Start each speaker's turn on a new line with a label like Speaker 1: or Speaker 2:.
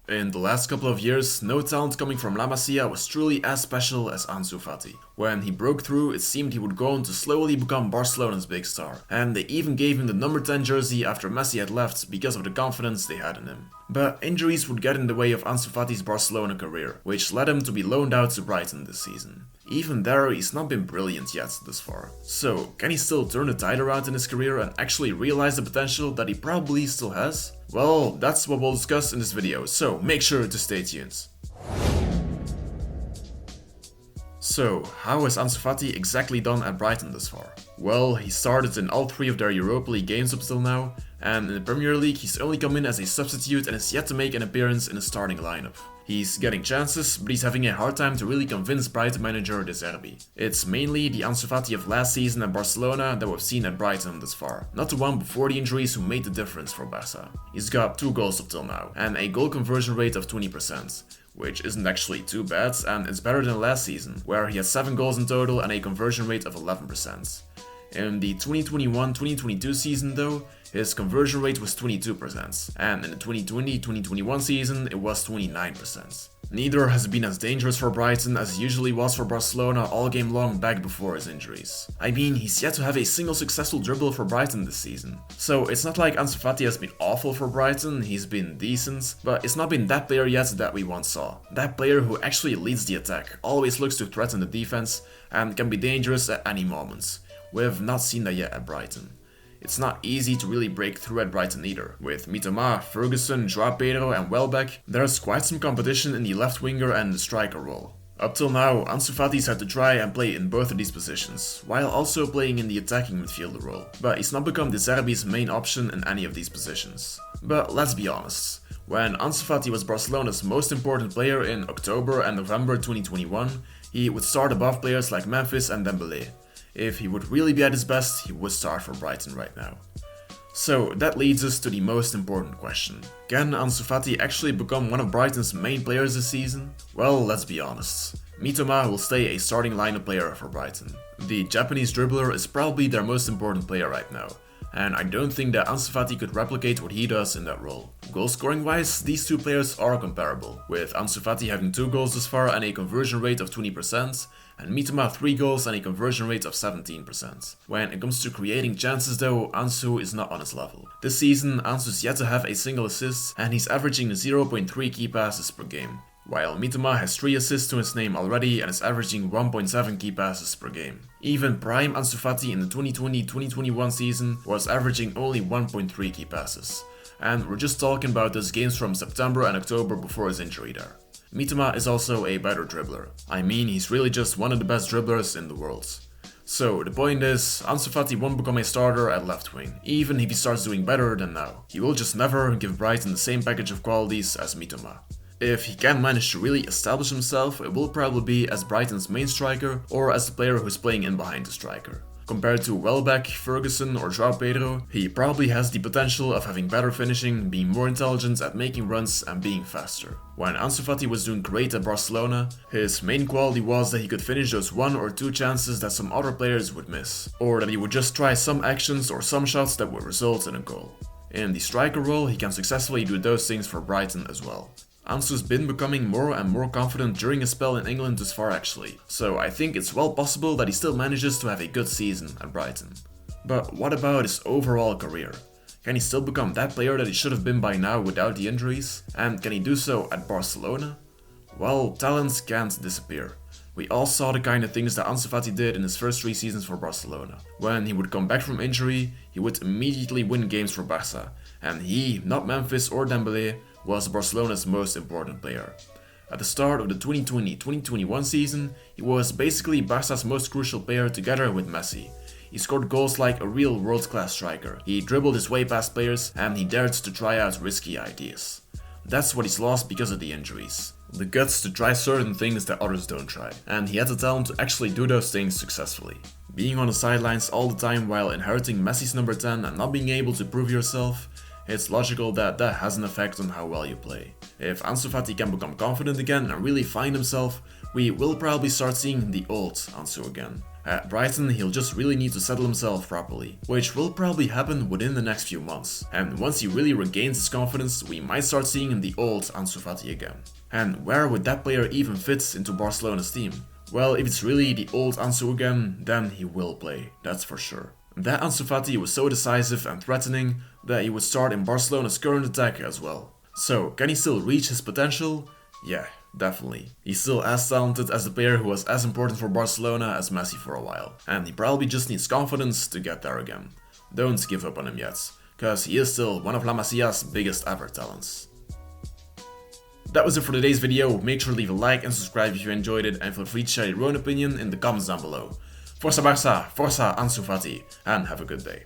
Speaker 1: In the last couple of years, no talent coming from La Masia was truly as special as Ansu Fati. When he broke through, it seemed he would go on to slowly become Barcelona's big star, and they even gave him the number 10 jersey after Messi had left because of the confidence they had in him. But injuries would get in the way of Ansu Fati's Barcelona career, which led him to be loaned out to Brighton this season. Even there, he's not been brilliant yet thus far. So, can he still turn the tide around in his career and actually realize the potential that he probably still has? Well, that's what we'll discuss in this video, so make sure to stay tuned. So, how has Ansu Fati exactly done at Brighton thus far? Well, he started in all 3 of their Europa League games up till now, and in the Premier League he's only come in as a substitute and is yet to make an appearance in the starting lineup. He's getting chances, but he's having a hard time to really convince Brighton manager De Zerbi. It's mainly the Ansu Fati of last season at Barcelona that we've seen at Brighton thus far, not the one before the injuries who made the difference for Barca. He's got 2 goals up till now, and a goal conversion rate of 20%. Which isn't actually too bad, and it's better than last season, where he had 7 goals in total and a conversion rate of 11%. In the 2021-2022 season though, his conversion rate was 22%, and in the 2020-2021 season it was 29%. Neither has been as dangerous for Brighton as it usually was for Barcelona all game long back before his injuries. I mean, he's yet to have a single successful dribble for Brighton this season. So it's not like Ansu Fati has been awful for Brighton, he's been decent, but it's not been that player yet that we once saw. That player who actually leads the attack, always looks to threaten the defense, and can be dangerous at any moment. We have not seen that yet at Brighton. It's not easy to really break through at Brighton either. With Mitoma, Ferguson, Joao Pedro and Welbeck, there's quite some competition in the left winger and the striker role. Up till now, Ansu Fati's had to try and play in both of these positions, while also playing in the attacking midfielder role. But he's not become De Zerbi's main option in any of these positions. But let's be honest, when Ansu Fati was Barcelona's most important player in October and November 2021, he would start above players like Memphis and Dembélé. If he would really be at his best, he would start for Brighton right now. So that leads us to the most important question. Can Ansu Fati actually become one of Brighton's main players this season? Well, let's be honest. Mitoma will stay a starting lineup player for Brighton. The Japanese dribbler is probably their most important player right now, and I don't think that Ansu Fati could replicate what he does in that role. Goal scoring wise, these 2 players are comparable, with Ansu Fati having 2 goals thus far and a conversion rate of 20%, and Mitoma 3 goals and a conversion rate of 17%. When it comes to creating chances though, Ansu is not on his level. This season, Ansu's yet to have a single assist, and he's averaging 0.3 key passes per game, while Mitoma has 3 assists to his name already and is averaging 1.7 key passes per game. Even prime Ansu Fati in the 2020-2021 season was averaging only 1.3 key passes. And we're just talking about those games from September and October before his injury there. Mitoma is also a better dribbler. I mean, he's really just one of the best dribblers in the world. So the point is, Ansu Fati won't become a starter at left wing, even if he starts doing better than now. He will just never give Brighton the same package of qualities as Mitoma. If he can manage to really establish himself, it will probably be as Brighton's main striker or as the player who's playing in behind the striker. Compared to Welbeck, Ferguson or Joao Pedro, he probably has the potential of having better finishing, being more intelligent at making runs and being faster. When Ansu Fati was doing great at Barcelona, his main quality was that he could finish those 1 or 2 chances that some other players would miss, or that he would just try some actions or some shots that would result in a goal. In the striker role, he can successfully do those things for Brighton as well. Ansu's been becoming more and more confident during his spell in England thus far actually, so I think it's well possible that he still manages to have a good season at Brighton. But what about his overall career? Can he still become that player that he should have been by now without the injuries? And can he do so at Barcelona? Well, talent can't disappear. We all saw the kind of things that Ansu Fati did in his first 3 seasons for Barcelona. When he would come back from injury, he would immediately win games for Barca, and he, not Memphis or Dembélé, was Barcelona's most important player. At the start of the 2020-2021 season, he was basically Barca's most crucial player together with Messi. He scored goals like a real world-class striker, he dribbled his way past players, and he dared to try out risky ideas. That's what he's lost because of the injuries. The guts to try certain things that others don't try, and he had the talent to actually do those things successfully. Being on the sidelines all the time while inheriting Messi's number 10 and not being able to prove yourself, it's logical that that has an effect on how well you play. If Ansu Fati can become confident again and really find himself, we will probably start seeing the old Ansu again. At Brighton, he'll just really need to settle himself properly, which will probably happen within the next few months. And once he really regains his confidence, we might start seeing the old Ansu Fati again. And where would that player even fit into Barcelona's team? Well, if it's really the old Ansu again, then he will play, that's for sure. That Ansu Fati was so decisive and threatening that he would start in Barcelona's current attack as well. So, can he still reach his potential? Yeah, definitely. He's still as talented as the player who was as important for Barcelona as Messi for a while. And he probably just needs confidence to get there again. Don't give up on him yet, cause he is still one of La Masia's biggest ever talents. That was it for today's video. Make sure to leave a like and subscribe if you enjoyed it, and feel free to share your own opinion in the comments down below. Força Barça, Força Ansu Fati, and have a good day.